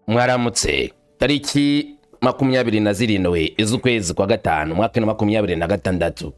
Mwaramutse tariki 27 z'ukwezi kwa gatanu mwaka 2026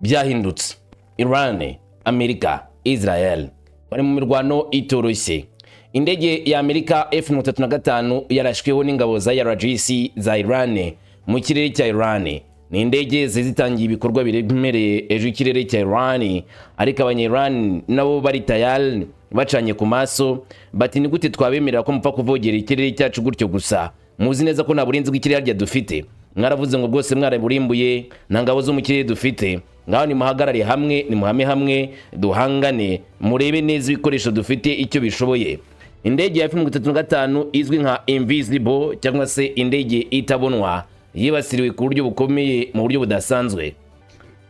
byahindutse. Iran, Amerika, Israel bari mu mirwano itoroshye. Indege ya Amerika F-35 yarashweho n'ingabo za RGC za Iran mu kirere cya Iran. Ni indege zitangiye ibikorwa biremereye ejo ikirere cya Iran, ariko abanya-Iran nabo bari tayari bacanye ku maso bati ni gute twabemerera ko mupfa kuvogera ikirere cyacu gutyo gusa, muzi neza ko nta burinzi bw'ikirere rya dufite, mwaravuze ngo bwose mwaraburimbuye nta ngabo zo mu kirere dufite, ngaho ni muhagarare hamwe, ni muhame hamwe duhangane, murebe neza ibikoresho dufite icyo bishoboye. Indege ya F-35 izwi nka Invisible cyangwa se indege itabonwa yibasiriwe ku buryo bukomeye, mu buryo budasanzwe.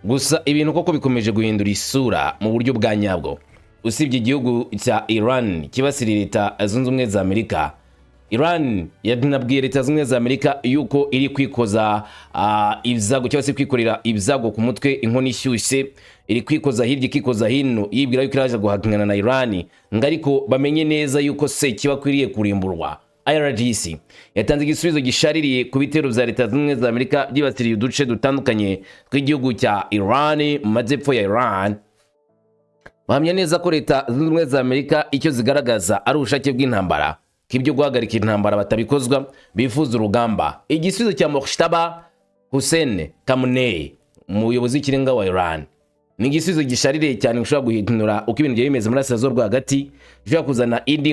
Gusa ibintu koko bikomeje guhindura isura mu buryo bwa nyabwo. Usibye igihugu cya Iran kibasiriye Leta Zunze Ubumwe za Amerika, Iran yanabwiye Leta Zunze Ubumwe za Amerika yuko iri kwikoza ibyago cyangwa se kwikorera ibyago ku mutwe, inkoni ishyushye, iri kwikoza hirya ikikoza hino, yibwira yuko iraje guhangana na Iran, ariko bamenye neza yuko se kibakwiriye kurimburwa. IRGC yatanze igisubizo gishaririye ku bitero bya Leta Zunze Ubumwe za Amerika byibasiriye uduce dutandukanye tw'igihugu cya Iran mu majyepfo ya Iran. Bahamya neza ko Leta Zunze Ubumwe za Amerika icyo zigaragaza ari ubushake bw'intambara, k'ibyo guhagarika intambara batabikozwa, bifuza urugamba. Igisubizo cya Mojtaba Hussein Khamenei, umuyobozi w'ikirenga wa Iran, ni igisubizo gishaririye cyane gishobora guhindura uko ibintu bimeze muri Asia rwo hagati, gishobora kuzana indi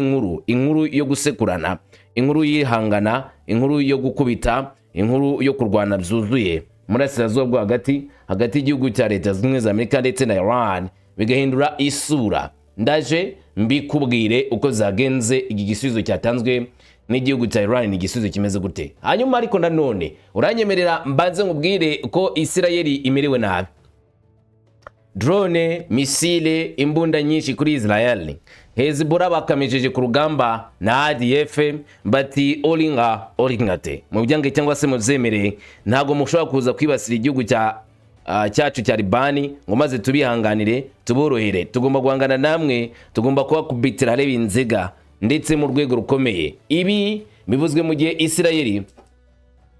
inkuru yo gusekurana, inkuru yihangana, inkuru yo gukubita, inkuru yo kurwana byuzuye muri Asia rwo hagati y'igihugu cya Leta Zunze Ubumwe za Amerika ndetse na Iran, bigahindura isura. Ndaje mbikubwire uko zagenze iki gisubizo cyatanzwe n'igihugu cya Iran, ni igisubizo kimeze gute. Hanyuma ariko nanone uranyemerera mbanze nkubwire ko Isirayeli imerewe nabi. Drone, misile, imbunda nyinshi kuri Israel. Hezbollah bakamejeje ku rugamba na ADF bati oringate mu byange cyangwa se mu zemere, ntago mushobora kuza kwibasira igihugu cyacu cya Libani ngo maze tubihanganire tuborohere, tugomba guhangana namwe, tugomba kubakubitira hareba inzega ndetse mu rwego rukomeye. Ibi bivuzwe mu gihe Isirayeli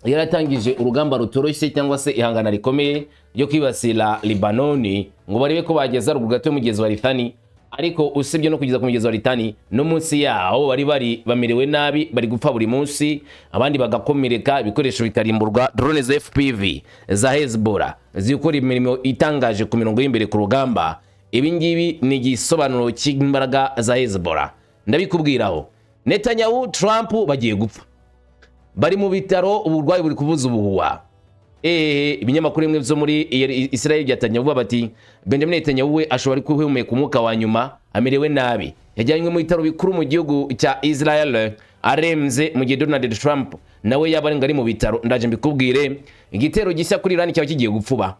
yaratangije urugamba rutoroshye cyangwa se ihangana rikomeye ryo kwibasira Libanoni ngo barebe ko bageza ruguru gato y'umugezi wa Litani, ariko usibye no kugeza ku mugezi wa Litani no munsi yaho bari bamerewe nabi, bari gupfa buri munsi, abandi bagakomereka, ibikoresho bikarimburwa. Drone za FPV za Hezbollah zikora imirimo itangaje ku mirongo y'imbere ku rugamba. Ibi ngibi ni igisobanuro cy'imbaraga za Hezbollah. Ndabikubwiraho, Netanyahu, Trump bagiye gupfa, bari mu bitaro, uburwayi buri kuvuza ubuhuha. Ibinyamakuru bimwe byo muri Israel byatangiye kuvuga bati Benjamin Netanyahu we ashobora kuhumeka umwuka wa nyuma, amerewe nabi, yajyanywe mu bitaro bikuru mu gihugu cya Israel aremze, mu gihe Donald Trump nawe yaba ari mu bitaro. Ndaje mbikubwire igitero gishya kuri Iran cyaba kigiye gupfuba.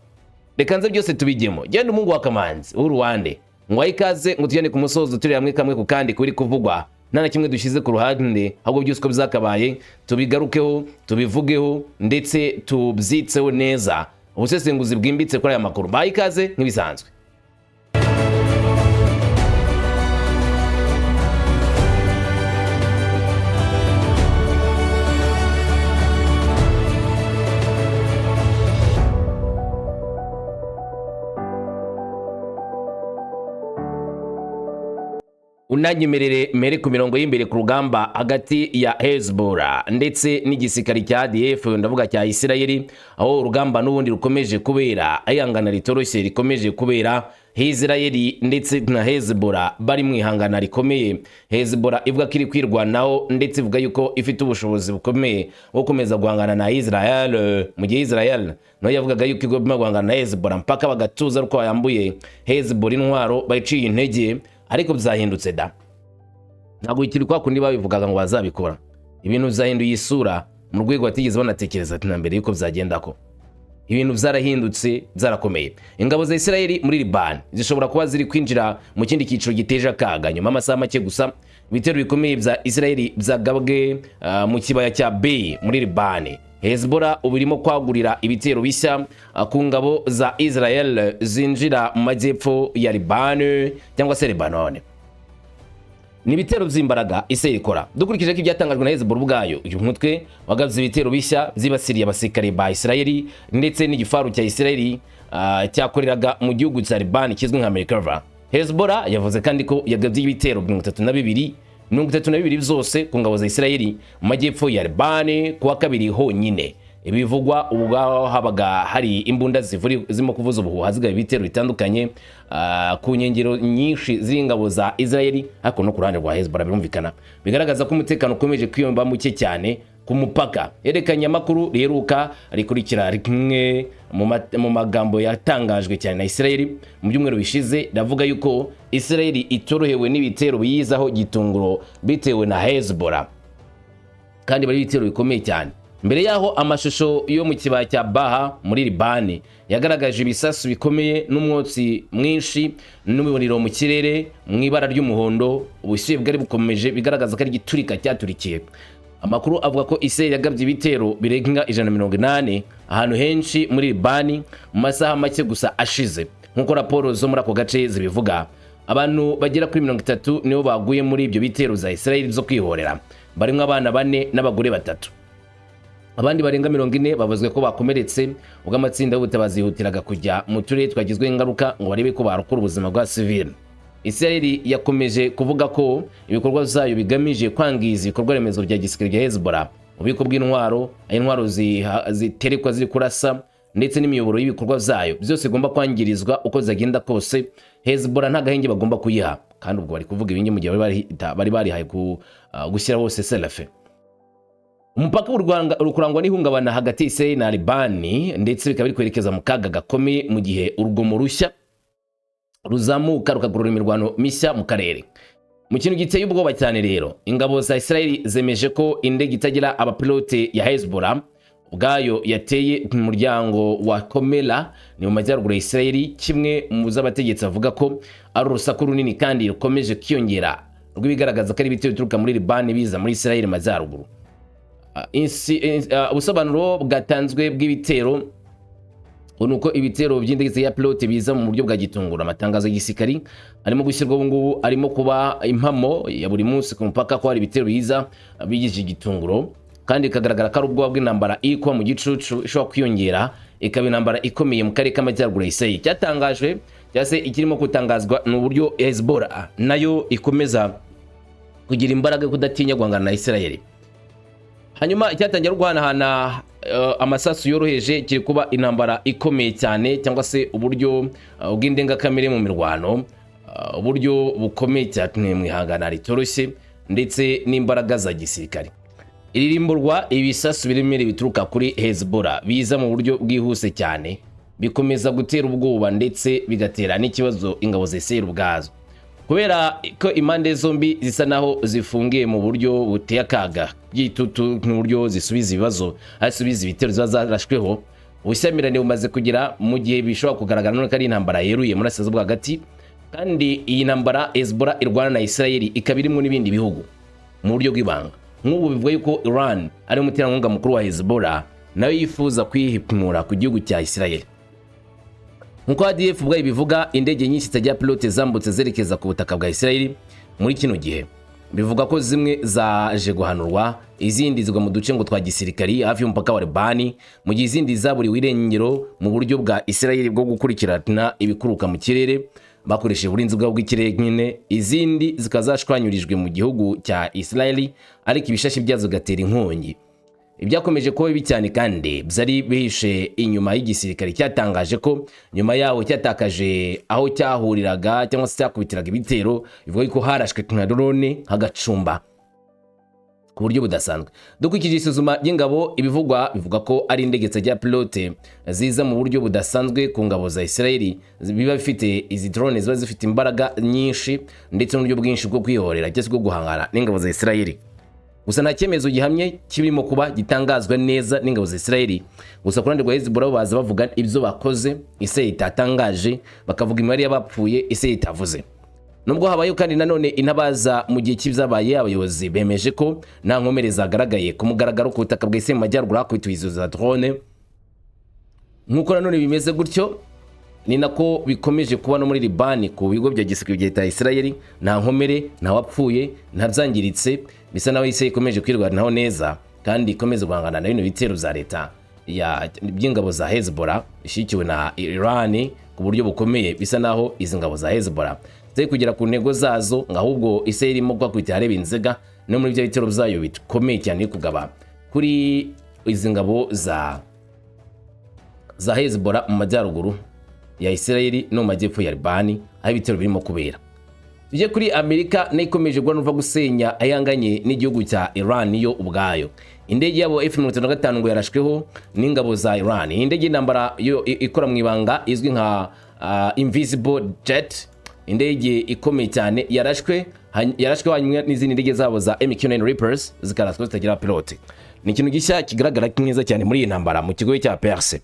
Reka nze byose tubigemo. Genda umungu wa Kamanzi w'Uruwande ngwaye ikaze ngo tujyane ku musozo turi hamwe kamwe ku kandi kuri kuvugwa, nta na kimwe dushize ku ruhande, ahubwo byose uko bizakabaye tubigarukeho, tubivugeho ndetse tubyitseho neza, ubusesenguzi bwimbitse kuri aya makuru. Baye ikaze nk'ibisanzwe. Unanyemerere mere ku mirongo y'imbere ku rugamba hagati ya Hezbollah ndetse n'igisirikare cya ADF, ndavuga cya Isirayeli, aho urugamba n'ubundi rukomeje kubera, ayangana ritoroshye rikomeje kubera. Isirayeli ndetse na Hezbollah bari mu ihangana rikomeye. Hezbollah ivuga ko iri kwirwanaho ndetse ivuga yuko ifite ubushobozi bukomeye bwo gukomeza guhangana na Israel, mu gihe Israel nayo yavugaga yuko igomba guhangana na Hezbollah mpaka bagatuza uko yambuye Hezbollah intwaro, bayiciye intege. Ariko byahindutse da, ntabwo ikiri kwa kundi babivugaga ngo bazabikora. Ibintu byahinduye isura mu rwego batigeze banatekereza ati na mbere yuko byagenda ko. Ibintu byarahindutse, byarakomeye. Ingabo za Isirayeli muri Liban zishobora kuba ziri kwinjira mu kindi cyiciro giteje akaga nyuma amasaha make gusa. Ibitero bikomeye bya Isirayeli byagabwe mu kibaya cya Bay muri Liban. Hezbollah ubirimo kwagurira ibitero bishya ku ngabo za Israel zinjira mu majyepfo ya Liban cyangwa se Lebanon. n'ibitero by'imbaraga Israel ikora. Dukurikije ko ibyatangajwe na Hezbollah ubwayo, uyu mutwe wagabye ibitero bishya byibasiriye abasirikare ba Israel ndetse n'igifaru cya Israel cyakoreraga mu gihugu cya Liban kizwi nka Merkava. Hezbollah yavuze kandi ko yagabye ibitero 32 byose ku ngabo za Israel mu majyepfo ya Liban kuwa kabiri honyine. Ibivugwa ubwo habaga hari imbunda zirimo kuvuza ubuhuha zigaye ibitero bitandukanye ku nkengero nyinshi z'ingabo za Israel, ariko no ku ruhande rwa Hezbollah birumvikana bigaragaza ko umutekano ukomeje kwiyomba muke cyane ku mupaka. Yerekanye amakuru riheruka rikurikira rimwe mu magambo yatangajwe cyane na Israel mu byumweru bishize, ndavuga yuko Israel itorohewe n'ibitero biyizaho gitunguro bitewe na Hezbollah, kandi bari ibitero bikomeye cyane. Mbere yaho amashusho yo mu kibaya cya Baha muri Liban yagaragaje ibisasu bikomeye n'umwotsi mwinshi n'umuriro mu kirere mu ibara ry'umuhondo, ubushyuhe bwari bukomeje bigaragaza ko ari igiturika cyaturikiye. Amakuru avuga ko Israel yagabye ibitero birenga 180 ahantu henshi muri Liban mu masaha make gusa ashize, nk'uko raporo zo muri ako gace zibivuga. Abantu bagera kuri 30 nibo baguye muri ibyo bitero za Israel zo kwihorera, barimo abana 4 n'abagore 3. Abandi barenga 40 babazwe ko bakomeretse, ubwo amatsinda y'ubutabazi yihutiraga kujya mu turere twagizwe ingaruka ngo barebe ko barokora ubuzima bwa civil. Israel yakomeje kuvuga ko ibikorwa zayo bigamije kwangiza ibikorwa remezo bya gisirikare bya Hezbollah, ububiko bw'intwaro, intwaro ziterekwa ziri kurasa ndetse n'imiyoboro y'ibikorwa zayo byose igomba kwangirizwa uko zagenda kose. Hezbollah nta gahenge bagomba kuyiha, kandi ubwo bari kuvuga ibingi mu gihe bari barihaye gushyira hose selafe. Umupaka urukurangwa n'ihungabana hagati y'Israel na Liban ndetse bikaba biri kwerekeza mu kaga gakomeye mu gihe urugomo rushya ruzamuka rukagurura imirwano mishya mu karere. Mu kintu giteye ubwoba cyane rero, ingabo za Israel zemeje ko indege itagira abapilote ya Hezbollah ubwayo yateye mu muryango wa Komela ni mu majyaruguru ya Israel, kimwe mu z'abategetsi avuga ko ari urusaku runini kandi rukomeje kwiyongera rw'ibigaragaza ko ari ibitero bituruka muri Liban biza muri Israel majyaruguru. Ubusobanuro bwatanzwe bw'ibitero nuko ibitero by'indege ya pilote biza mu buryo bwa gitungura. Amatangazo y'igisirikari arimo gushyirwa ubungubu arimo kuba impamo ya buri munsi ku mupaka ko hari ibitero biza bigije igitunguro, kandi ikagaragara ko ari ubwoba bw'intambara iko mu gicucu ishobora kwiyongera ikaba intambara ikomeye mu karere k'amajyaruguru ya Israel. Cyatangajwe cyase ikirimo gutangazwa n'uburyo Hezbollah nayo ikomeza kugira imbaraga kudatinya guhangana na Israel. Hanyuma icyatangira guhanahana amasasu yoroheje kiri kuba intambara ikomeye cyane, cyangwa se uburyo bw'indengakamere mu mirwano, uburyo bukomeye cyane mu ihangana ritoroshye ndetse n'imbaraga za gisirikare. Iririmburwa ibisasu biremere bituruka kuri Hezbollah biza mu buryo bwihuse cyane bikomeza gutera ubwoba ndetse bigatera n'ikibazo ingabo za Israel ubwazo, kubera ko impande zombi zisa naho zifungiye mu buryo buteye akaga by'itutu n'uburyo zisubiza ibibazo asubiza ibitero zarashweho. Ubushyamirane bumaze kugira mu gihe bishobora kugaragara none ko ari intambara yeruye muri Asia bwa hagati, kandi iyi ntambara Hezbollah irwana na Israel ikaba irimo n'ibindi bihugu mu buryo bw'ibanga. Nk'ubu bivuga yuko Iran ari umuterankunga mukuru wa Hezbollah nayo yifuza kwihimura ku gihugu cya Israel. Nkuko ADF ubwayo bivuga, indege nyinshi zitajya pilote zambutse zerekeza ku butaka bwa Israel muri kino gihe. Bivuga ko zimwe zaje guhanurwa, izindi zigwa mu duce ngo twa gisirikari hafi y'umupaka wa Liban, mu gihe izindi zaburiwe irengero mu buryo bwa Israel bwo gukurikirana ibikuruka mu kirere bakoresheje uburinzi bw'ikirere nyine. Izindi zikazashwanyurijwe mu gihugu cya Israel, ariko ibishashi byazo gatera inkongi. Ibyakomeje kuba bibi cyane kandi byari bihishe inyuma y'igisirikare cyatangaje ko nyuma yaho cyatakaje aho cyahuriraga cyangwa se cyakubitiraga ibitero, bivuga ko harashwe na drone hagacumba ku buryo budasanzwe. Dukurikije isuzuma ry'ingabo, ibivugwa bivuga ko ari indege zijya pilote ziza mu buryo budasanzwe ku ngabo za Israel, biba bifite izi drone ziba zifite imbaraga nyinshi ndetse n'uburyo bwinshi bwo kwihorera cyangwa bwo guhangana n'ingabo za Israel. Gusa nta cyemezo gihamye kirimo kuba gitangazwa neza n'ingabo za Israel. Gusa ku ruhande rwa Hezbollah baza bavuga ibyo bakoze, Israel itatangaje, bakavuga imibare y'abapfuye Israel itavuze. Nubwo habaye kandi nanone intabaza mu gihe cy'ibyabaye, abayobozi bemeje ko nta nkomere zagaragaye ku mugaragaro ku butaka bwa Israel mu majyaruguru hakubitwa izo za drone. Nk'uko nanone bimeze gutyo, ni nako bikomeje kuba no muri Libani ku bigo bya gisirikare bya Israel. Nta nkomere, nta wapfuye, nta byangiritse, bisa naho Israel ikomeje kwirwanaho neza kandi ikomeza guhangana na bino bitero za leta ya by'ingabo za Hezbollah ishikiwe na Iran ku buryo bukomeye. Bisa naho izi ngabo za Hezbollah zari kugera ku ntego zazo, ahubwo Israel irimo kwakwita hareba inzega no muri byo bitero byayo bikomeye cyane kugaba kuri izi ngabo za Hezbollah mu majyaruguru ya Israel no mu majyepfo ya Libani aho ibitero birimo kubera. Tujye kuri Amerika n'ikomeje guhanuva gusenya ayanganye n'igihugu cya Iran yo ubwayo. Indege yabo F-35 ngo yarashweho n'ingabo za Iran. Indege y'intambara yo ikora mu ibanga izwi nka Invisible Jet, indege ikomeye cyane yarashwe hanyuma n'izindi ndege zabo za MQ-9 Reapers zikaraswa zitagira pilote. Ni ikintu gishya kigaragara neza cyane muri iyi ntambara mu kigo cya Perse.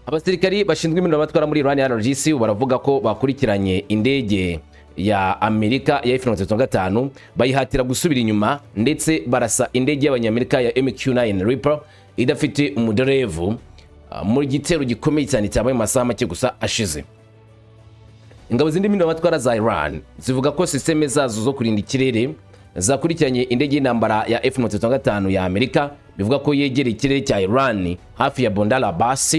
Abasirikari bashinzwe imirimo batwara muri Iran RGC baravuga ko bakurikiranye indege ya Amerika ya F-35 bayihatira gusubira inyuma, ndetse barasa indege y'abanyamerika ya MQ-9 Reaper idafite umuderevu mu gitero gikomeye cyane cyabaye mu masaha make gusa ashize. Ingabo zindi mirimo batwara za Iran zivuga ko systeme zazo zo kurinda ikirere zakurikiranye indege y'intambara ya F-35 ya Amerika, bivuga ko yegereye ikirere cya Iran hafi ya Bandar Abbas.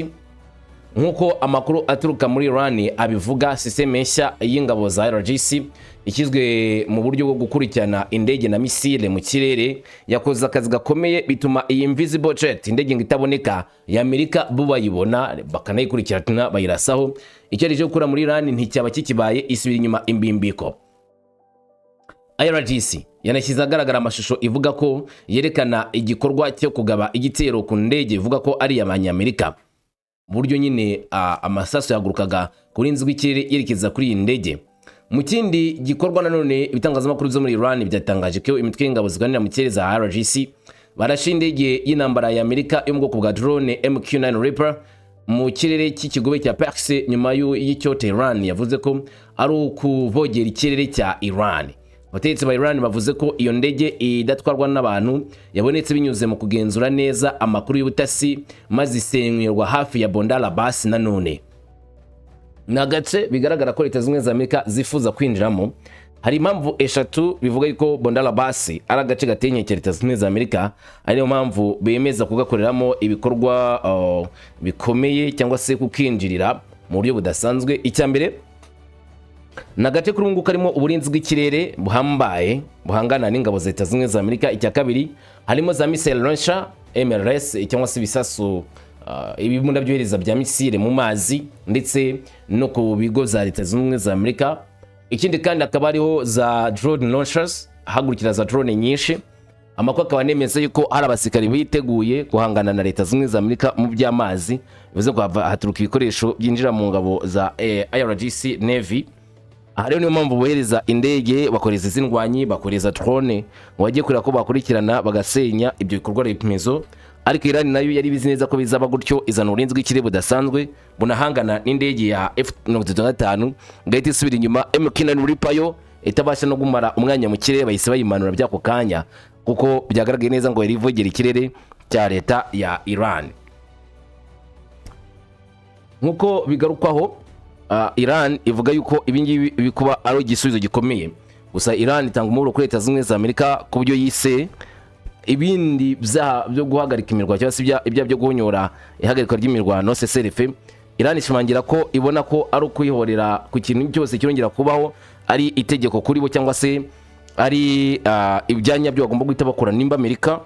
Nkuko amakuru aturuka muri Iran abivuga, systeme nshya y'ingabo za RGC ikizwe mu buryo bwo gukurikirana indege na misile mu kirere yakoze akazi gakomeye, bituma iyi Invisible Jet, indege itaboneka ya Amerika, bubayibona bakanayikurikirana bayirasaho. Icyo rije gukura muri Iran nticyaba kikibaye, isubira inyuma imbimbiko. IRGC yanashyize agaragara amashusho ivuga ko yerekana igikorwa cyo kugaba igitero ku ndege ivuga ko ari y'abanyamerika. Buryo nyine amasaso yagurukaga kuri inzwi ikirere yerekeza kuri iyi ndege. Mu kindi gikorwa nanone ibitangazamakuru byo muri Iran byatangaje ko imitwe y'ingabo ziganira mu kirere za RGC barashe indege y'intambara ya Amerika yo mu bwoko bwa drone MQ-9 Reaper mu kirere cy'ikigobe cya Perse, nyuma y'icyo Tehran yavuze ko ari ukuvogera ikirere cya Iran. Abategetsi ba Iran bavuze ko iyo ndege idatwarwa n'abantu yabonetse binyuze mu kugenzura neza amakuru y'ubutasi, maze isenyerwa hafi ya Bandar Abbas. Nanone n'agace bigaragara ko Leta Zunze za Amerika zifuza kwinjiramo. Hari impamvu eshatu bivuga ko Bandar Abbas ari agace gatenye Leta Zunze za Amerika, ariyo mpamvu bemeza kugakoreramo ibikorwa bikomeye cyangwa se kukinjirira mu buryo budasanzwe. Icyambere nagace kuri ungu karimo uburinzi bw'ikirere buhambaye buhangana n'ingabo za Leta Zunze za Amerika. Icya kabiri harimo za missile launcher MLRS cyangwa se ibisasu ibibunda byohereza bya misile mu mazi ndetse no ku bigo za Leta Zunze za Amerika. Ikindi kandi akaba ariho za drone launchers, hagurukira za drone nyinshi. Amakuru akaba nemeza yuko hari abasirikari biteguye guhangana na Leta Zunze za Amerika mu by'amazi, bivuze ko haturuka ibikoresho byinjira mu ngabo za IRGC Navy. Aha rero niyo mpamvu bohereza indege, bakoreza izindwanyi, bakoreza drone ngo bajye kureba ko bakurikirana bagasenya ibyo bikorwa remezo. Ariko Iran nayo yari bizi neza ko bizaba gutyo, izana uburinzi bw'ikirere budasanzwe bunahangana n'indege ya F-35 ngahita isubira inyuma. MQ-9 Reaper yo itabasha no gumara umwanya mu kirere, bahise bayimanura byako kanya kuko byagaragaye neza ngo yari ivogera ikirere cya leta ya Iran. Nkuko bigarukwaho, Iran ivuga yuko ibingibi bikuba ari igisubizo gikomeye. Gusa Iran itanga umuburo kuri Leta Zunze za Amerika ku byo yise ibindi byo guhagarika imirwano cyangwa se ibya byo guhonyora ihagarikwa ry'imirwano CSRF. Iran ishimangira ko ibona ko ari ukwihorera ku kintu cyose kirongera kubaho ari itegeko kuri bo, cyangwa se ari ibyanya byo bagomba guhita bakora nimba Amerika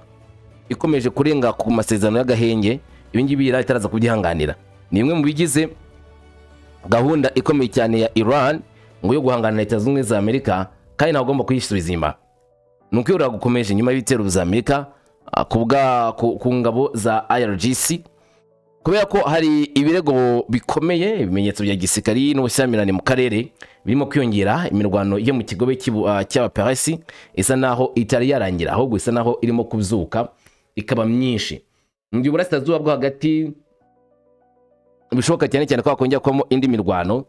ikomeje kurenga ku masezerano y'agahenge. Ibingibi Iran itaraza kubyihanganira. Ni imwe mu bigize gahunda ikomeye cyane ya Iran ngo yo guhangana na Leta Zunze za Amerika, kandi nagomba kuyisubiza inyuma. Nuko yura gukomeje nyuma y'ibitero za Amerika ku ngabo za IRGC, kubera ko hari ibirego bikomeye, ibimenyetso bya gisirikari n'ubushyamirane mu karere birimo kwiyongera. Imirwano yo mu kigobe cy'aba Perse isa naho itari yarangira, ahubwo isa naho irimo kuzuka ikaba myinshi. Mu burasirazuba bwo hagati bishoboka cyane cyane ko hakongera kwamo indi mirwano,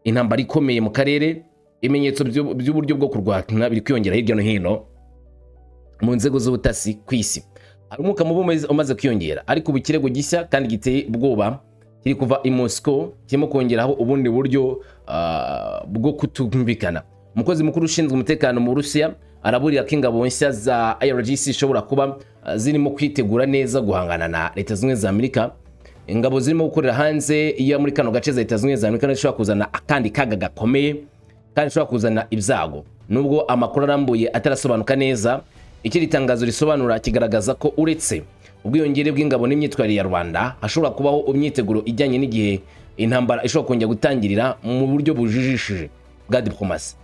intambara ikomeye mu karere. Ibimenyetso by'uburyo bwo kurwana biri kwiyongera hirya no hino mu nzego z'ubutasi ku isi. hari umwuka mubi umaze kwiyongera, ariko ubu ikirego gishya kandi giteye ubwoba kiri kuva i Moscow kirimo kongeraho ubundi buryo bwo kutumvikana. Umukozi mukuru ushinzwe umutekano mu Burusiya araburira ko ingabo nshya za IRGC ishobora kuba zirimo kwitegura neza guhangana na Leta Zunze za Amerika. Ingabo zirimo gukorera hanze iyo muri kano gace za Leta Zunze za Amerika zishobora kuzana akandi kaga gakomeye kandi ishobora kuzana ibyago. Nubwo amakuru arambuye atarasobanuka neza, ikiri tangazo risobanura kigaragaza ko uretse ubwiyongere bw'ingabo n'imyitwarire ya Rwanda hashobora kubaho imyiteguro ijyanye n'igihe intambara ishobora kongera gutangirira mu buryo bujijishije bwa diplomasi.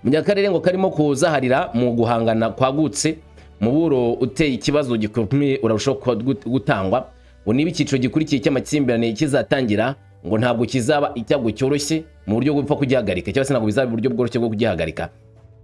Munyakarere ngo karimo kuzaharira mu guhangana kwagutse, muburo uteye ikibazo gikomeye urarushaho gutangwa. Ngo niba icyiciro gikurikiye cy'amakimbirane kizatangira, ngo ntabwo kizaba icyago cyoroshye mu buryo bwo gupfa kugihagarika, cyangwa se ntabwo bizaba uburyo bworoshye bwo kugihagarika.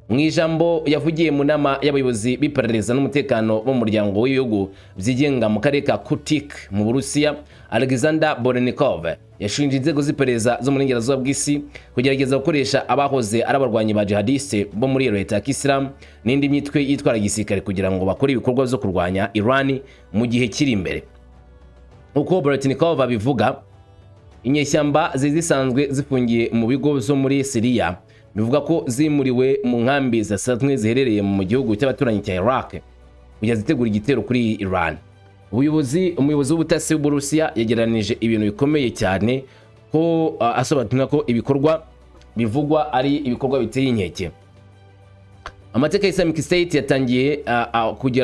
Mu ijambo yavugiye mu nama y'abayobozi b'iperereza n'umutekano bo mu muryango w'ibihugu byigenga mu karere ka Kursk mu Burusiya, Alexander Borenikov yashinje inzego z'iperereza zo mu burengerazuba bw'isi kugerageza gukoresha abahoze ari abarwanyi ba jihadiste bo muri Leta ya Kisilamu n'indi mitwe yitwara gisirikare kugira ngo bakore ibikorwa byo kurwanya Iran mu gihe kiri imbere. Uko Borenikov abivuga, inyeshyamba zisanzwe zifungiye mu bigo zo muri Syria bivuga ko zimuriwe mu nkambi zasanzwe ziherereye mu gihugu cy'abaturanyi cya Iraq kujya zitegura igitero kuri Iran. Umuyobozi w'ubutasi w'Uburusiya yegeranije ibintu bikomeye cyane ko asobanura ko ibikorwa bivugwa ari ibikorwa biteye inkeke. Amateka ya Islamic State yatangiye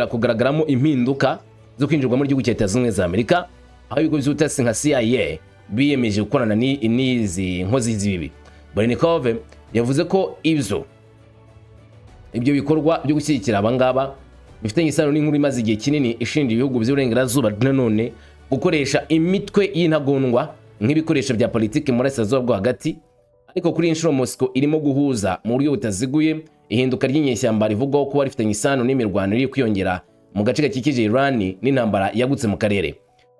kugaragaramo impinduka zo kwinjirwa mu gihugu cya Leta Zunze za Amerika, aho ibigo by'ubutasi nka CIA biyemeje gukorana n'izi nkozi z'ibibi. Borenikov yavuze ko ibyo bikorwa byo gushyigikira abangaba bifitanye isano n'inkuru imaze igihe kinini ishinja ibihugu by'uburengerazuba nanone gukoresha imitwe y'intagondwa nk'ibikoresho bya politiki muri Burasirazuba bwo hagati. Ariko kuri inshuro Moscow irimo guhuza mu buryo butaziguye ihinduka ry'inyeshyamba rivugwaho kuba rifitanye isano n'imirwano iri kwiyongera mu gace gakikije Iran n'intambara yagutse mu karere.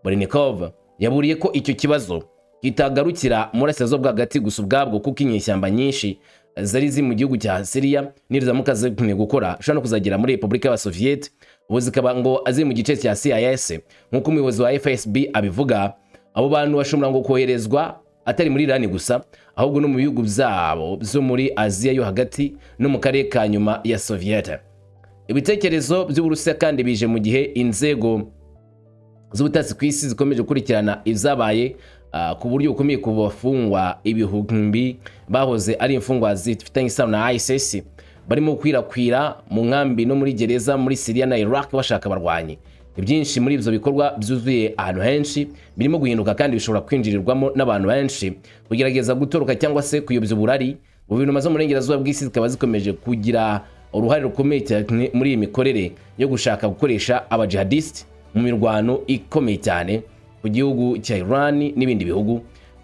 Borenikov yaburiye ko icyo kibazo kitagarukira muri Burasirazuba bwo hagati gusa ubwabwo, kuko inyeshyamba nyinshi zari ziri mu gihugu cya Syria nirizamuka zikunye gukora ushobora no kuzagera muri Repubulika y'Abasoviet, ubu zikaba ngo aziri mu gice cya CIS. Nk'uko umuyobozi wa FSB abivuga, abo bantu bashobora ngo koherezwa atari muri Iran gusa, ahubwo no mu bihugu byabo byo muri Aziya yo hagati no mu karere ka nyuma ya Soviet. Ibitekerezo by'Uburusiya kandi bije mu gihe inzego z'ubutasi ku isi zikomeje gukurikirana izabaye ku buryo bukomeye ku bafungwa ibihumbi bahoze ari imfungwa zifitanye isano na ISIS barimo kwirakwira mu nkambi no muri gereza muri Syria na Iraq bashaka abarwanyi. Ibyinshi muri ibyo bikorwa byuzuye ahantu henshi birimo guhinduka kandi bishobora kwinjirirwamo n'abantu benshi kugerageza gutoroka cyangwa se kuyobya uburari. Guverinoma zo mu burengerazuba bw'isi zikaba zikomeje kugira uruhare rukomeye cyane muri iyi mikorere yo gushaka gukoresha abajihadiste mu mirwano ikomeye cyane ku gihugu cya Iran n'ibindi bihugu.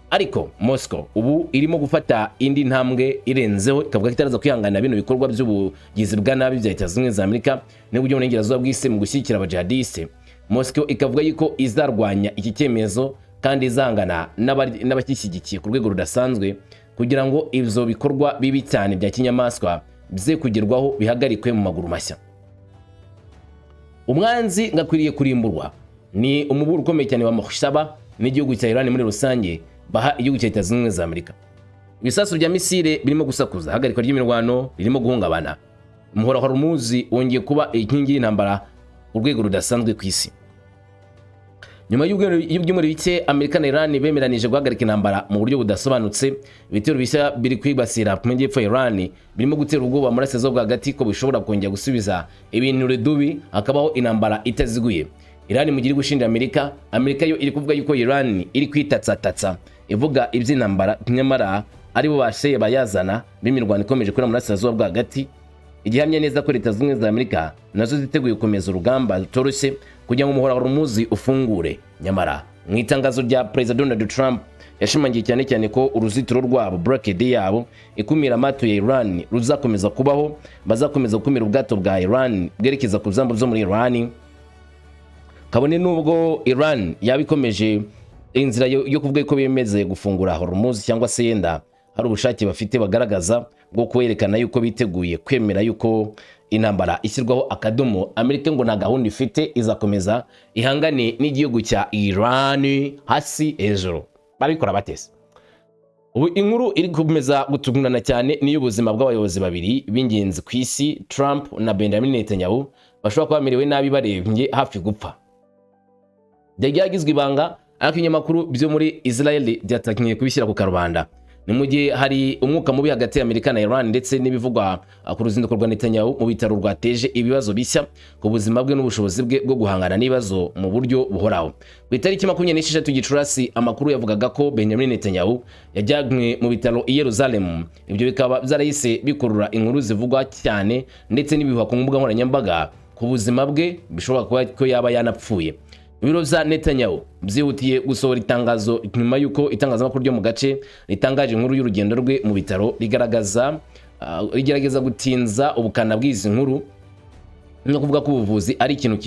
Ariko Moscow ubu irimo gufata indi ntambwe irenzeho, ikavuga ko itaraza kwihangana bino bikorwa by'ubugizi bwa nabi bya Leta Zunze za Amerika n'uburyo burengerazuba bw'isi mu gushyigikira abajihadiste. Moscow ikavuga yuko izarwanya iki cyemezo kandi izangana n'abakishyigikiye ku rwego rudasanzwe kugira ngo ibyo bikorwa bibi cyane bya kinyamaswa bize kugerwaho bihagarikwe mu maguru mashya. Umwanzi ngakwiriye kurimburwa ni umuburo ukomeye cyane wa Moshaba n'igihugu cya Iran muri rusange baha igihugu cya Leta Zunze za Amerika. Ibisasu bya misile birimo gusakuza, hagarikwa ry'imirwano ririmo guhungabana. Umuhora wa Hormuz wongeye kuba inkingi y'intambara ku rwego rudasanzwe ku isi. Nyuma y'ibyumweru bike Amerika na Iran bemeranije guhagarika intambara mu buryo budasobanutse, ibitero bishya biri kwibasira mu majyepfo ya Iran birimo gutera ubwoba muri Burasirazuba bwo hagati ko bishobora kongera gusubiza ibintu redubi hakabaho intambara itaziguye. Iran mu gihe gushinja Amerika yo iri kuvuga yuko Iran iri kwitatsa ivuga iby'intambara, nyamara ari bo bashe bayazana b'imirwano ikomeje kuri Burasirazuba bwo hagati. Igihamya neza ko Leta Zunze za Amerika nazo ziteguye gukomeza urugamba rutoroshye kugira ngo umuhora wa Hormuz ufungure. Nyamara mu itangazo rya President Donald Trump yashimangiye cyane ko uruzitiro rwabo blockade yabo ikumira amato ya Iran ruzakomeza kubaho, bazakomeza gukumira ubwato bwa Iran bwerekeza ku byambu byo muri Iran. Kabone nubwo Iran yabikomeje inzira yo kuvuga ko bemeze gufungura Hormuz cyangwa se yenda hari ubushake bafite bagaragaza bwo kwerekana yuko biteguye kwemera yuko intambara ishyirwaho akadomo, Amerika ngo nta gahunda ifite, izakomeza ihangane n'igihugu cya Iran hasi hejuru. Babikora batese. Ubu inkuru iri gukomeza gutungurana cyane niyo ubuzima bw'abayobozi babiri b'ingenzi ku isi, Trump na Benjamin Netanyahu, bashobora kuba bamerewe nabi barebye hafi gupfa. Byagizwe ibanga, ariko ibinyamakuru byo muri Israel byatangiye kubishyira ku karubanda. Ni mu gihe hari umwuka mubi hagati ya Amerika na Iran, ndetse n'ibivugwa ku ruzinduko rwa Netanyahu mu bitaro rwateje ibibazo bishya ku buzima bwe n'ubushobozi bwe bwo guhangana n'ibibazo mu buryo buhoraho. Ku itariki 26 Gicurasi, amakuru yavugaga ko Benjamin Netanyahu yajyanywe mu bitaro i Yerusalemu. Ibyo bikaba byarahise bikurura inkuru zivugwa cyane ndetse n'ibihuha ku mbuga nkoranyambaga ku buzima bwe, bishobora kuba ko yaba yanapfuye. Ibiro bya Netanyahu byihutiye gusohora itangazo nyuma y'uko itangazamakuru ryo mu gace ritangaje inkuru y'urugendo rwe mu bitaro, rigerageza gutinza ubukana bw'izi nkuru no kuvuga ko ubuvuzi ari ikintu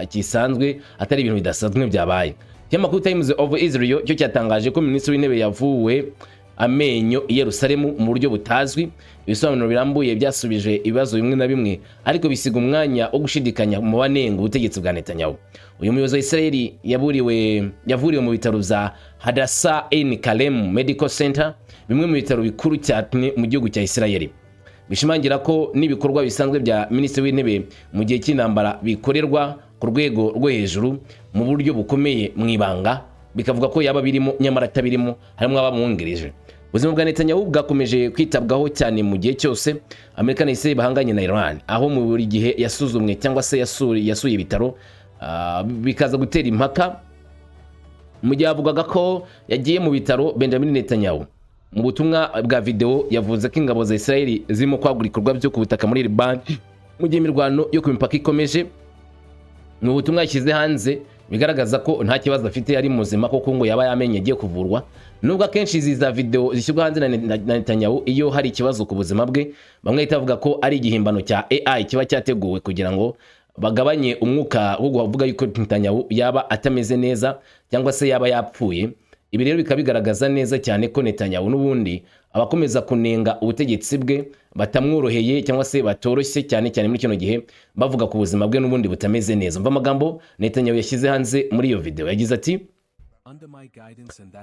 kisanzwe, atari ibintu bidasanzwe byabaye. Ikinyamakuru Times of Israel cyo cyatangaje ko minisitiri w'intebe yavuwe amenyo i Yerusalemu mu buryo butazwi. Ibisobanuro birambuye byasubije ibibazo bimwe na bimwe, ariko bisiga umwanya wo gushidikanya mu banenga ubutegetsi bwa Netanyahu. Uyu muyobozi wa Israel yavuriwe mu bitaro bya Hadassah Ein Kerem Medical Center, bimwe mu bitaro bikuru cyane mu gihugu cya Israel. Bishimangira ko n'ibikorwa bisanzwe bya minisitiri w'intebe mu gihe cy'intambara bikorerwa ku rwego rwo hejuru mu buryo bukomeye mu ibanga, bikavuga ko yaba birimo nyamara atabirimo, harimo abamwongereje. Ubuzima bwa Netanyahu bwakomeje kwitabwaho cyane mu gihe cyose Amerika na Israel bahanganye na Iran, aho mu buri gihe yasuzumwe cyangwa se yasuye ibitaro bikaza gutera impaka. Mu gihe avugaga ko yagiye mu bitaro, Benjamin Netanyahu mu butumwa bwa video yavuze ko ingabo za Israel zirimo kwagura ibikorwa byo ku butaka muri Liban mu gihe imirwano yo ku mipaka ikomeje. Mu butumwa yashyize hanze bigaragaza ko nta kibazo afite, ari muzima, koko ngo yaba yamenye agiye kuvurwa. Nubwo akenshi izi za video zishyirwa hanze na Netanyahu iyo hari ikibazo ku buzima bwe, bamwe bahita bavuga ko ari igihimbano cya AI kiba cyateguwe kugira ngo bagabanye umwuka wo kuvuga yuko Netanyahu yaba atameze neza cyangwa se yaba yapfuye. Ibi rero bikaba bigaragaza neza cyane ko Netanyahu n'ubundi abakomeza kunenga ubutegetsi bwe batamworoheye cyangwa se batoroshye cyane muri kino gihe, bavuga ku buzima bwe n'ubundi butameze neza. Mva amagambo Netanyahu yashyize hanze muri iyo video, yagize ati: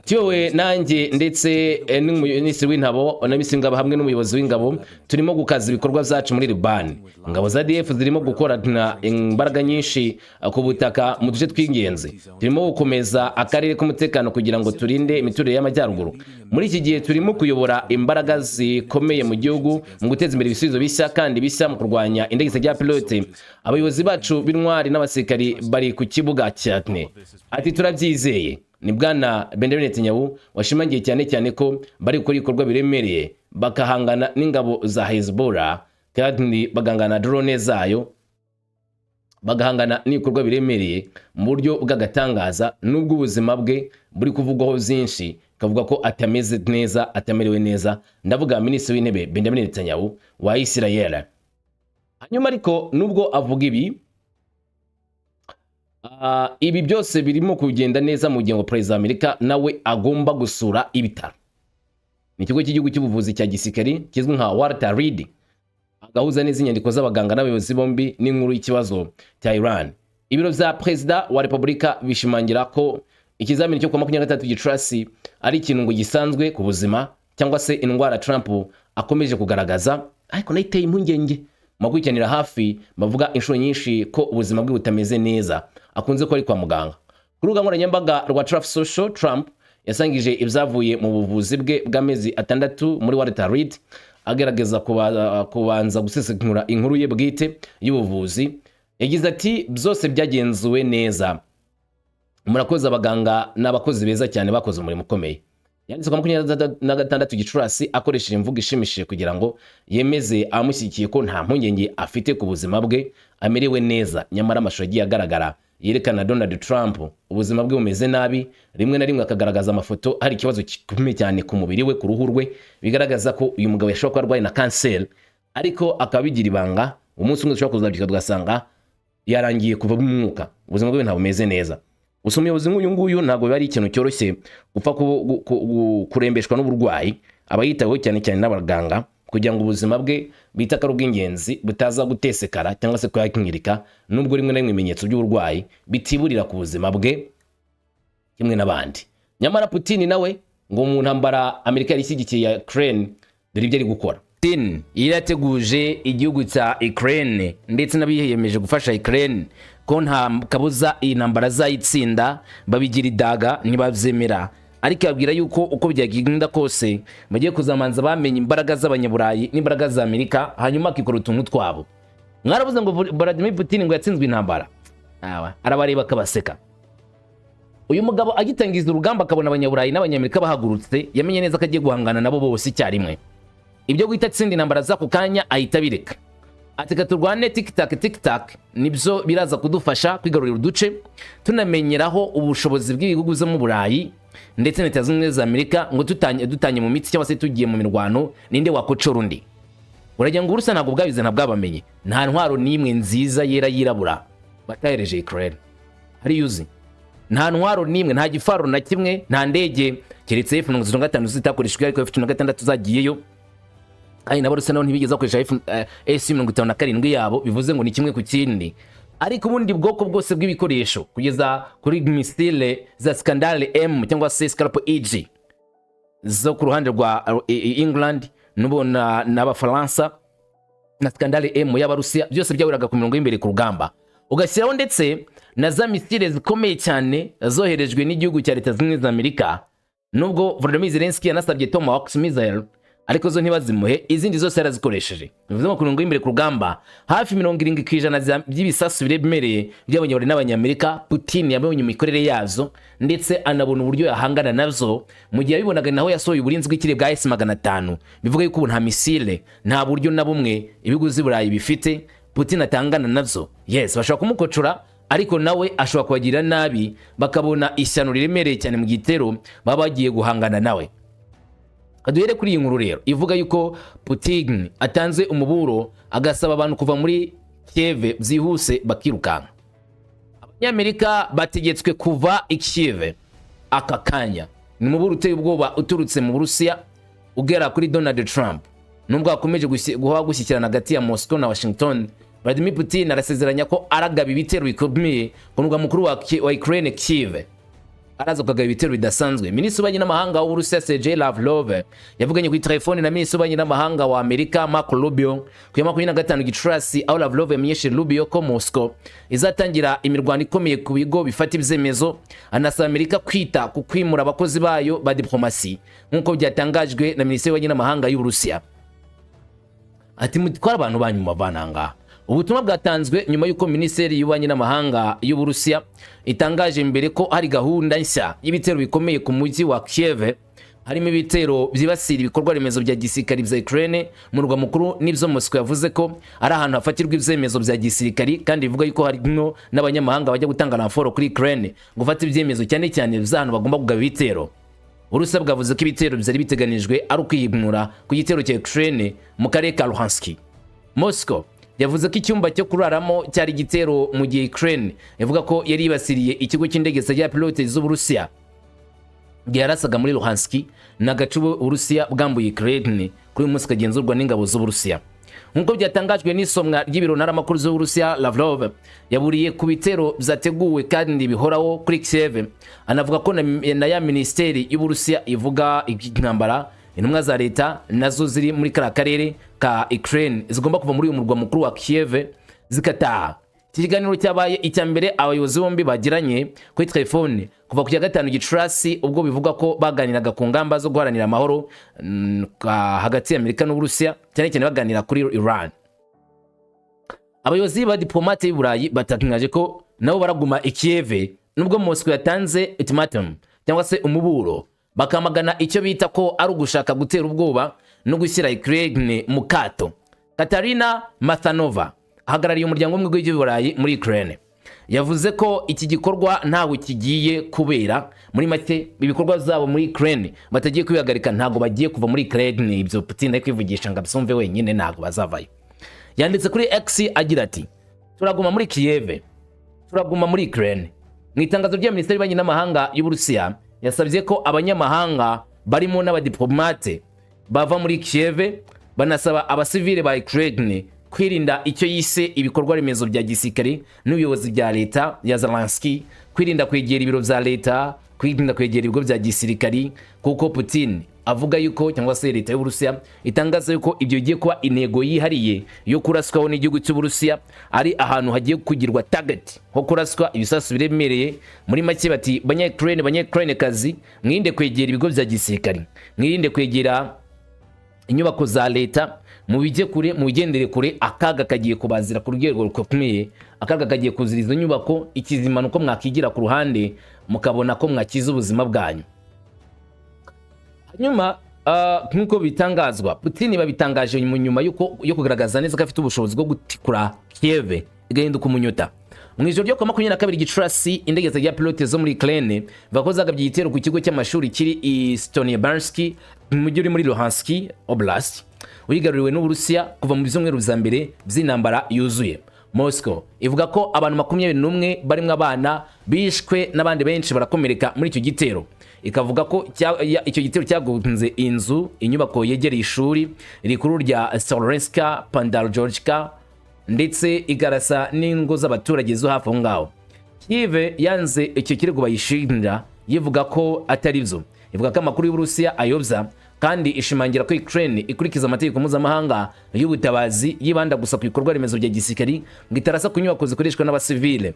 "Cyowe nanjye ndetse n'umuminisitiri w'intabo na misingabo hamwe n'umuyobozi w'ingabo turimo gukaza ibikorwa byacu muri Liban. Ingabo za DF zirimo gukorana imbaraga nyinshi ku butaka mu duce tw'ingenzi. Turimo gukomeza akarere k'umutekano kugira ngo turinde imiturire y'amajyaruguru. Muri iki gihe turimo kuyobora imbaraga zikomeye mu gihugu mu guteza imbere ibisubizo bishya kandi bishya mu kurwanya indege z'ibya pilote. Abayobozi bacu b'intwari n'abasirikari bari ku kibuga cyane." Ati "Turabyizeye." Ni bwana Benjamin Netanyahu washimangiye cyane ko bari gukora ibikorwa biremereye bakahangana n'ingabo za Hezbollah, kandi bagangana drone zayo, bagahangana n'ibikorwa biremereye mu buryo bw'agatangaza. Nubwo ubuzima bwe buri kuvugwaho byinshi, kavuga ko atameze neza, atamerewe neza. Ndavuga minisitiri w'intebe Benjamin Netanyahu wa Israel. Hanyuma ariko nubwo avuga ibi byose birimo kugenda neza mu gihe ngo Perezida wa Amerika nawe agomba gusura ibitaro. Ni ikigo cy'igihugu cy'ubuvuzi cya gisirikari kizwi nka Walter Reed, agahuza neza inyandiko z'abaganga n'abayobozi bombi n'inkuru y'ikibazo cya Iran. Ibiro bya Perezida wa Repubulika bishimangira ko ikizamini cyo ku 23 Gicurasi ari ikintu ngo gisanzwe ku buzima cyangwa se indwara Trump akomeje kugaragaza, ariko nayiteye impungenge magwikenera hafi bavuga inshuro nyinshi ko ubuzima bwe butameze neza, akunze ko ari kwa muganga. Ku rubuga nkoranyambaga rwa Truth Social, Trump yasangije ibyavuye mu buvuzi bwe bw'amezi 6 muri Walter Reed, agerageza kubanza gusesengura inkuru ye bwite y'ubuvuzi. Yagize ati "Byose byagenzuwe neza, murakoze abaganga n'abakozi beza cyane bakoze umurimo ukomeye." Yanditse ku 26 Gicurasi akoresheje imvugo ishimishije kugira ngo yemeze amushyigikiye ko nta mpungenge afite ku buzima bwe, amerewe neza. Nyamara amashusho agiye agaragara yerekana Donald Trump ubuzima bwe bumeze nabi, rimwe na rimwe akagaragaza amafoto hari ikibazo gikomeye cyane ku mubiri we, ku ruhu rwe, bigaragaza ko uyu mugabo yashobora kuba arwaye na kanseri, ariko akabigira ibanga. Umunsi umwe dushobora kuzabyuka tugasanga yarangiye kuva mu mwuka, ubuzima bwe ntabwo bumeze neza. Gusa umuyobozi nk'uyu nguyu ntabwo biba ari ikintu cyoroshye gupfa kurembeshwa n'uburwayi. Aba yitaweho cyane n'abaganga kugira ngo ubuzima bwe bita ko ari ubw'ingenzi butaza gutesekara cyangwa se kuyakinyirika, nubwo rimwe na rimwe ibimenyetso by'uburwayi bitiburira ku buzima bwe kimwe n'abandi. Nyamara Putin nawe ngo mu ntambara Amerika yari ishyigikiye ya Ukraine, dore ibyo ari gukora. Putin yarateguje igihugu cya Ukraine ndetse n'abiyemeje gufasha Ukraine ko nta kabuza iyi ntambara azayitsinda, babigira idaga ntibavyemera, ariko yabwira yuko uko byagenda kose bagiye kuzamanza bamenye imbaraga z'abanyaburayi n'imbaraga za Amerika, hanyuma akikora utuntu twabo. Mwaravuze ngo Vladimir Putin ngo yatsinzwe intambara, arabareba akabaseka. Uyu mugabo agitangiza urugamba akabona abanyaburayi n'abanyamerika bahagurutse, yamenye neza ko agiye guhangana nabo bose icyarimwe. Ibyo guhita atsinda intambara z'ako kanya ahita bireka, ati ka turwane tik-tak nibyo biraza kudufasha kwigarurira uduce tunamenyeraho ubushobozi bw'ibihugu zo mu Burayi ndetse na Leta Zunze Ubumwe za Amerika, ngo dutanye mu mitsi cyangwa se tugiye mu mirwano ninde wakocora undi. Uragira ngo Uburusiya ntabwo bwabize ntabwabamenye, nta ntwaro n'imwe nziza yera yirabura batahereje Ukraine, hari yuzi nta ntwaro n'imwe, nta gifaro na kimwe, nta ndege keretse F-35 zitakoreshejwe, ariko F-16 zagiyeyo. Kandi n'Abarusiya nabo ntibigeze bakoresha S-57 yabo, bivuze ngo ni kimwe ku kindi. Ariko ubundi bwoko bwose bw'ibikoresho kugeza kuri missile za Iskander-M cyangwa se Scalp-EG zo ku ruhande rwa England n'Abafaransa na Iskander-M y'Abarusiya, byose byawiraga ku mirongo y'imbere ku rugamba. Ugashyiraho ndetse na za missile zikomeye cyane zoherejwe n'igihugu cya Leta Zunze Ubumwe za Amerika, nubwo Volodymyr Zelensky yanasabye Tomahawk missile ariko zo ntibazimuhe, izindi zose yarazikoresheje. Bivuze ngo ku mirongo y'imbere ku rugamba hafi 70% by'ibisasu biremereye by'abanyaburayi n'abanyamerika Putin yabonye imikorere yazo, ndetse anabona uburyo yahangana nazo. Mu gihe yabibonaga naho yasohoye uburinzi bw'ikirere bwa S-500, bivuga yuko ubu nta missile, nta buryo na bumwe ibihugu z'Iburayi bifite Putin atangana nazo. Yes, bashobora kumukocora, ariko nawe ashobora kubagirira nabi, bakabona ishyano riremereye cyane mu gitero baba bagiye guhangana nawe. Duhere kuri iyi nkuru rero ivuga yuko Putin atanze umuburo agasaba abantu kuva muri Kiev byihuse bakirukanka. Abanyamerika bategetswe kuva i Kiev aka kanya. Ni umuburo uteye ubwoba uturutse mu Burusiya ugera kuri Donald Trump. Nubwo akomeje gushyikirana hagati ya Moscow na Washington, Vladimir Putin arasezeranya ko aragaba ibitero bikomeye ku murwa mukuru wa Ukraine Kiev. Araza kugaba ibitero bidasanzwe. Minisitiri w'ububanyi n'amahanga w'Uburusiya Sergei Lavrov yavuganye ku telefone na Minisitiri w'ububanyi n'amahanga wa Amerika Marco Rubio ku ya 25 Gicurasi, aho Lavrov yamenyesheje Rubio ko Moscow izatangira imirwano ikomeye ku bigo bifata ibyemezo, anasaba Amerika kwita ku kwimura abakozi bayo ba diplomasi nk'uko byatangajwe na Minisitiri w'ububanyi n'amahanga y'Uburusiya. Ati mutwara abantu banyu mavananga. Ubutumwa bwatanzwe nyuma yuko Minisiteri y'ububanyi n'amahanga y'Uburusiya itangaje mbere ko hari gahunda nshya y'ibitero bikomeye ku mujyi wa Kiev, harimo ibitero byibasira ibikorwa remezo bya gisirikari bya Ukraine mu rwa mukuru, n'ibyo Moscow yavuze ko ari ahantu hafatirwa ibyemezo bya gisirikari, kandi bivuga yuko harimo n'abanyamahanga bajya gutanga raporo kuri Ukraine gufata ibyemezo cyane cyane by'ahantu bagomba kugaba ibitero. Uburusiya bwavuze ko ibitero byari biteganijwe ari ukwihimura ku gitero cya Ukraine mu karere ka Luhansk. Moscow yavuze ko icyumba cyo kuraramo cyari igitero mu gihe Ukraine yavuga ko yari yibasiriye ikigo cy'indege za pilote z'Uburusiya yarasaga muri Luhansk n'agace Uburusiya bwambuye Ukraine kuri uyu munsi kagenzurwa n'ingabo z'Uburusiya. Nk'uko byatangajwe n'isomwa ry'ibiro ntaramakuru z'Uburusiya, Lavrov yaburiye ku bitero byateguwe kandi bihoraho kuri Kiev, anavuga ko na ya Minisiteri y'Uburusiya ivuga intambara, intumwa za leta nazo ziri muri karere ka Ukraine zigomba kuva muri uyu murwa mukuru wa Kiev zikataha. Iki kiganiro cyabaye icya mbere abayobozi bombi bagiranye kuri telefone kuva ku ya 5 Gicurasi, ubwo bivuga ko baganiraga ku ngamba zo guharanira amahoro hagati ya Amerika n'Uburusiya, cyane cyane baganira kuri Iran. Abayobozi ba diplomate y'Iburayi batangaje ko nabo baraguma i Kiev nubwo Moscow yatanze ultimatum cyangwa se umuburo, bakamagana icyo bita ko ari ugushaka gutera ubwoba no gushyira Ukraine mu kato. Katarina Mathanova ahagarariye umuryango umwe w'Iburayi muri Ukraine yavuze ko iki gikorwa ntawe kigiye kubera, muri make ibikorwa zabo muri Ukraine batagiye kwihagarika, ntago bagiye kuva muri Ukraine. Ibyo Putin ari kwivugisha ngo abisumve wenyine, ntago bazavayo. Yanditse kuri X agira ati turaguma muri Kiev, turaguma muri Ukraine. Mu itangazo rya Minisiteri y'Ububanyi n'amahanga y'Uburusiya yasabye ko abanyamahanga barimo n'abadiplomate bava muri Kiev banasaba abasivile ba Ukraine kwirinda icyo yise ibikorwa remezo bya gisirikare n'ubuyobozi bya leta ya Zelensky, kwirinda kwegera ibiro bya leta, kwirinda kwegera ibigo bya gisirikare, kuko Putin avuga yuko cyangwa se leta y'Uburusiya itangaza yuko ibyo giye kuba intego yihariye yo kuraswaho n'igihugu cy'Uburusiya, ari ahantu hagiye kugirwa target ho kuraswa ibisasu biremereye. Muri make bati banya-Ukraine kazi, mwirinde kwegera ibigo bya gisirikare, mwirinde kwegera inyubako za leta, mubijye kure, mubigendere kure, akaga kagiye kubazira ku rwego rukomeye, akaga kagiye kuzira izo nyubako, ikizima nuko mwakigira ku ruhande mukabona ko mwakiza ubuzima bwanyu. Hanyuma nkuko bitangazwa, Putin babitangaje nyuma yo kugaragaza neza ko afite ubushobozi bwo gutikura Kiev igahinduka umunyota. Mu ijoro ryo ku 22 Gicurasi, indege za pilote zo muri Ukraine bakozagabye igitero ku kigo cy'amashuri kiri i Stonibarski mu mujyi uri muri Luhansk Oblast, uyigaruriwe n'Uburusiya kuva mu byumweru bya mbere by'intambara yuzuye. Moscow ivuga ko abantu 21 barimo abana bishwe n'abandi benshi barakomereka muri icyo gitero. Ikavuga ko icyo gitero cyagunze inyubako yegereye ishuri rikuru rya Solenska Pandalojka, ndetse igarasa n'ingo z'abaturage zo hafi aho ngaho. Kiev yanze icyo kirego bayishinja, yivuga ko atari byo. Ivuga ko amakuru y'Uburusiya ayobya, kandi ishimangira ko Ukraine ikurikiza amategeko mpuzamahanga y'ubutabazi yibanda gusa ku bikorwa remezo bya gisirikari, ngo itarasa ku nyubako zikoreshwa n'abasivile.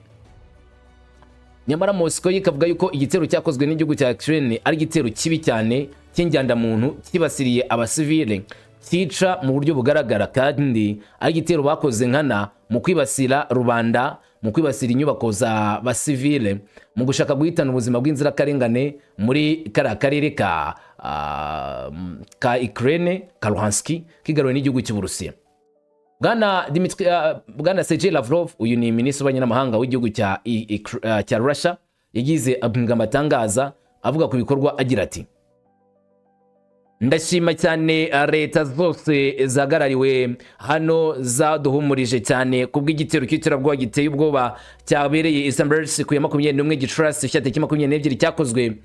Nyamara Moscow ikavuga yuko igitero cyakozwe n'igihugu cya Ukraine ari igitero kibi cyane cy'injyandamuntu kibasiriye abasivile, cyica mu buryo bugaragara, kandi ari igitero bakoze nkana mu kwibasira rubanda, mu kwibasira inyubako za basivile, mu gushaka guhitana ubuzima bw'inzirakarengane muri karere ka Ukraine ka Luhansk kigaruwe n'igihugu cy'Uburusiya. Bwana Sergei Lavrov, uyu ni minisitiri w'abanyamahanga w'igihugu cya Russia, yagize amatangaza avuga ku bikorwa agira ati: ndashima cyane leta zose zagarariwe hano zaduhumurije cyane kubw'igitero cy'iterabwoba giteye ubwoba cyabereye Istanbul ku ya 21 Gicurasi cyateye 22 cyakozwe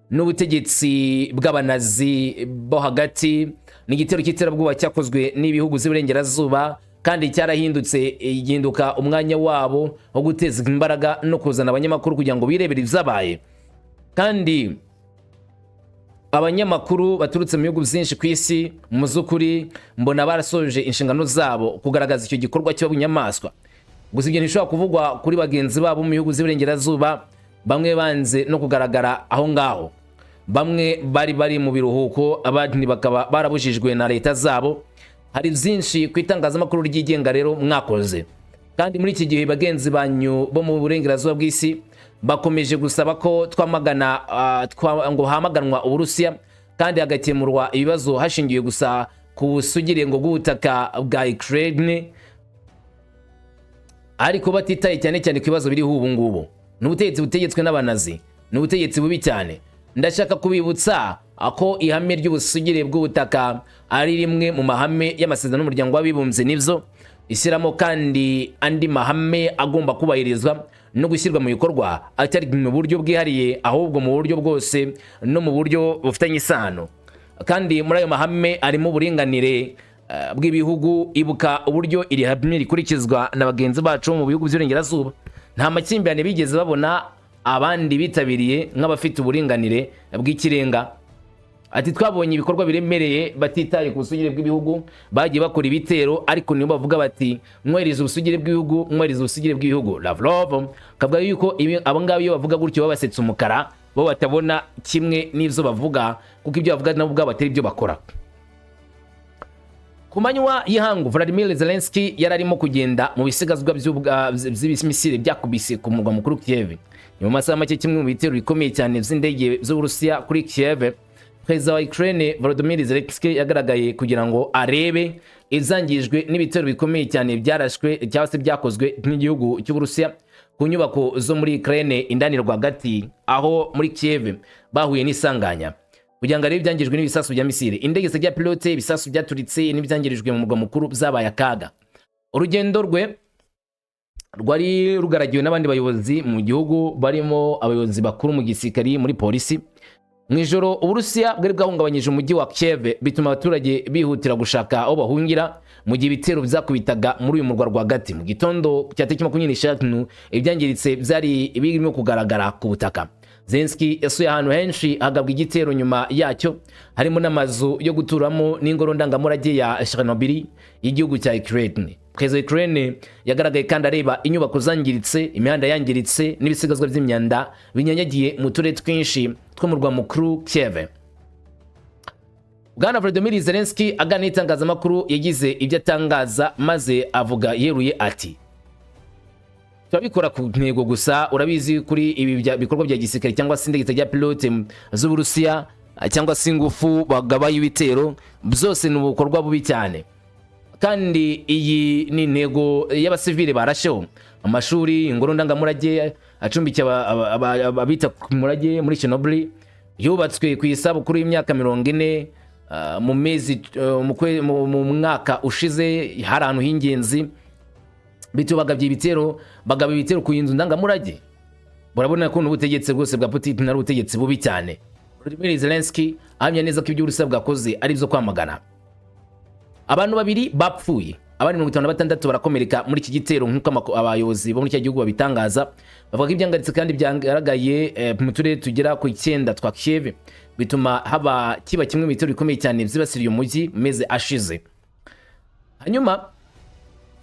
n'ubutegetsi bw'abanazi bo hagati. Ni igitero cy'iterabwoba cyakozwe n'ibihugu z'iburengerazuba, kandi cyarahindutse iginduka umwanya wabo wo guteza imbaraga no kuzana abanyamakuru kugira ngo birebere ibyabaye. Kandi abanyamakuru baturutse mu bihugu byinshi ku isi mu zukuri mbona barasoje inshingano zabo kugaragaza icyo gikorwa cy'abunyamaswa. Gusa ibyo ntishobora kuvugwa kuri bagenzi babo mu bihugu z'iburengerazuba, bamwe banze no kugaragara aho ngaho. Bamwe bari mu biruhuko, abandi bakaba barabujijwe na leta zabo. Hari byinshi ku itangazamakuru ryigenga rero mwakoze, kandi muri iki gihe bagenzi banyu bo mu burengerazuba bw'isi bakomeje gusaba ko twamagana ngo hamaganwa Uburusiya, kandi hagakemurwa ibibazo hashingiwe gusa ku busugire ngo bw'ubutaka bwa Ukraine, ariko batitaye cyane cyane ku bibazo biriho ubu ngubu. N'ubutegetsi butegetswe n'abanazi, n'ubutegetsi bubi cyane. Ndashaka kubibutsa ako ihame ry'ubusugire bw'ubutaka ari rimwe mu mahame y'amasezerano y'umuryango w'abibumbye, nivyo ishyiramo kandi andi mahame agomba kubahirizwa no gushyirwa mu bikorwa, atari mu buryo bwihariye ahubwo mu buryo bwose no mu buryo bufitanye isano. Kandi muri ayo mahame arimo uburinganire bw'ibihugu. Ibuka uburyo iri hame rikurikizwa na bagenzi bacu mu bihugu by'Uburengerazuba. Nta makimbirane bigeze babona abandi bitabiriye nk'abafite uburinganire bw'ikirenga. Ati twabonye ibikorwa biremereye batitaye ku busugire bw'ibihugu, bagiye bakora ibitero, ariko nibo bavuga bati mweriza ubusugire bw'ibihugu, mweriza ubusugire bw'ibihugu. Lavrov kavuga yuko abo ngabo iyo bavuga gutyo babasetse umukara, bo batabona kimwe n'ivyo bavuga, kuko ibyo bavuga nabo ubwabo batari ibyo bakora. Ku manywa y'ihangu, Vladimir Zelensky yararimo kugenda mu bisigazwa by'ibismisire byakubise ku murwa mukuru Kiev. Mu masaha make kimwe mu bitero bikomeye cyane by'indege z'Uburusiya kuri Kiev, Perezida wa Ukraine Volodymyr Zelensky yagaragaye kugira ngo arebe izangijwe n'ibitero bikomeye cyane byarashwe cyangwa se byakozwe n'igihugu cy'Uburusiya ku nyubako zo muri Ukraine indani rwagati, aho muri Kiev bahuye n'isanganya. Kugira ngo arebe ibyangijwe n'ibisasu bya misile, indege za pilote, ibisasu byaturitse n'ibyangirijwe mu murwa mukuru byabaye akaga. Urugendo rwe rwari rugaragiwe n'abandi bayobozi mu gihugu, barimo abayobozi bakuru mu gisirikari, muri polisi. mu ijoro Uburusiya bwari bwahungabanyije umujyi wa Kiev bituma abaturage bihutira gushaka aho bahungira mu gihe ibitero byakubitaga muri uyu murwa rwagati. Mu gitondo cya tariki 25 ibyangiritse byari birimo kugaragara ku butaka. Zelensky yasuye ahantu henshi hagabwa igitero nyuma yacyo, harimo n'amazu yo guturamo n'ingoro ndangamurage ya Chernobyl y'igihugu cya Ukraine. Perezida wa Ukraine yagaragaye kandi areba inyubako zangiritse, imihanda yangiritse n'ibisigazwa by'imyanda binyanyagiye mu turere twinshi two mu murwa mukuru Kiev. Bwana Volodymyr Zelensky aganira n'itangazamakuru yagize ibyo atangaza maze avuga yeruye ati: turabikora ku ntego gusa, urabizi kuri ibi bikorwa bya gisirikare cyangwa se indege ya pilote z'Uburusiya cyangwa se ingufu bagabaye ibitero, byose ni ubukorwa bubi cyane. Kandi iyi ni intego y'abasivile barasheho. Amashuri, ingoro ndangamurage acumbikiye abita ku murage muri Chernobyl yubatswe ku isabukuru y'imyaka 40 mu mezi mu mwaka ushize, hari ahantu h'ingenzi bityo bagabye ibitero ku inzu ndangamurage. Burabona ko n'ubutegetsi bwose bwa Putin ari ubutegetsi bubi cyane. Volodymyr Zelensky ahamya neza ko ibyo Uburusiya bwakoze ari byo kwamagana. Abantu babiri bapfuye, abandi 56 barakomereka muri iki gitero nk'uko abayobozi bo muri iki gihugu babitangaza. Bavuga ko ibyangaritse kandi byangaragaye mu turere tugera ku 9 twa Kiev, bituma haba kiba kimwe mu bitero bikomeye cyane byibasiriye umujyi meze ashize. Hanyuma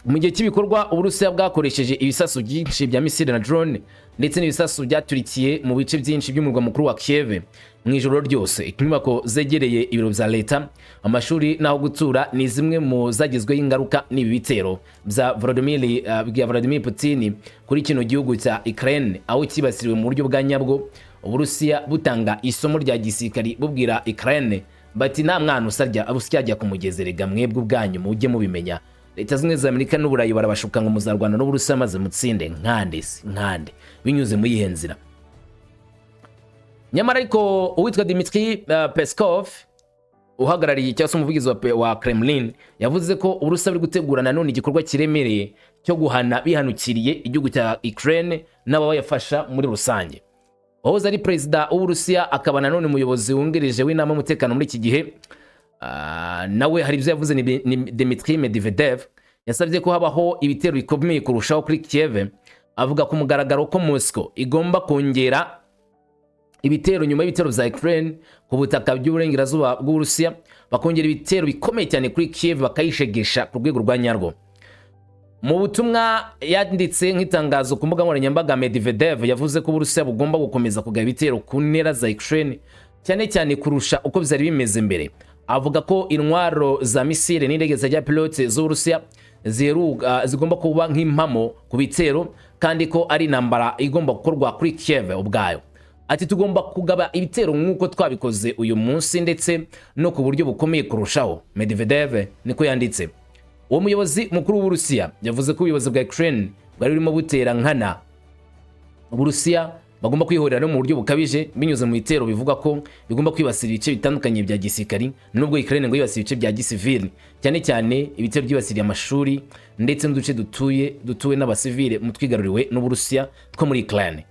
mu gihe cy'ibikorwa Uburusiya bwakoresheje ibisasu byinshi bya misile na drone ndetse n'ibisasu byaturikiye mu bice byinshi by'umurwa mukuru wa Kiev mu ijoro ryose. Inyubako zegereye ibiro bya leta, amashuri naho gutura ni zimwe mu zagizweho ingaruka n'ibi bitero bya Vladimir Putin kuri kino gihugu cya Ukraine, aho kibasiriwe mu buryo bwa nyabwo. Uburusiya butanga isomo rya gisirikari bubwira Ukraine bati nta mwana usajya kumugezerega, mwebwe ubwanyu mujye mubimenya. Leta zimwe za Amerika n'Uburayi barabashuka ngo muzarwana n'Uburusiya maze mutsinde nkande binyuze mu yihenzira. Nyamara ariko uwitwa Dmitry Peskov uhagarariye cyangwa se umuvugizi wa Kremlin yavuze ko Uburusiya buri gutegura nanone igikorwa kiremereye cyo guhana bihanukiriye igihugu cya Ukraine n'abayafasha muri rusange. Wahoze ari perezida w'Uburusiya akaba nanone umuyobozi wungirije w'inama y'umutekano muri iki gihe, nawe hari ibyo yavuze ni Dmitry Medvedev, yasabye ko habaho ibitero bikomeye kurushaho kuri Kiev. Avuga ku mugaragaro ko Moscow igomba kongera ibitero nyuma y'ibitero bya Ukraine ku butaka by'uburengerazuba bw'Uburusiya, bakongera ibitero bikomeye cyane kuri Kiev bakayishegesha ku rwego rwa nyarwo. Mu butumwa yanditse nk'itangazo ku mbuga nkoranyambaga, Medvedev yavuze ko Uburusiya bugomba gukomeza kugaba ibitero ku ntera za Ukraine cyane kurusha uko byari bimeze mbere. Avuga ko intwaro za misile n'indege za pilote z'Uburusiya zigomba kuba nk'impamo ku bitero, kandi ko ari intambara igomba gukorwa kuri Kiev ubwayo. Ati tugomba kugaba ibitero nk'uko twabikoze uyu munsi ndetse no ku buryo bukomeye kurushaho, Medvedev niko yanditse. Uwo muyobozi mukuru w'Uburusiya yavuze ko ubuyobozi bwa Ukraine bwari burimo butera nkana Uburusiya bagomba kwihorera no mu buryo bukabije binyuze mu bitero bivuga ko bigomba kwibasira ibice bitandukanye bya gisirikari, nubwo Ukraine ngo yibasira ibice bya gisivili, cyane ibitero byibasiriye amashuri ndetse n'uduce dutuwe n'abasivile mu twigaruriwe n'Uburusiya two muri Ukraine.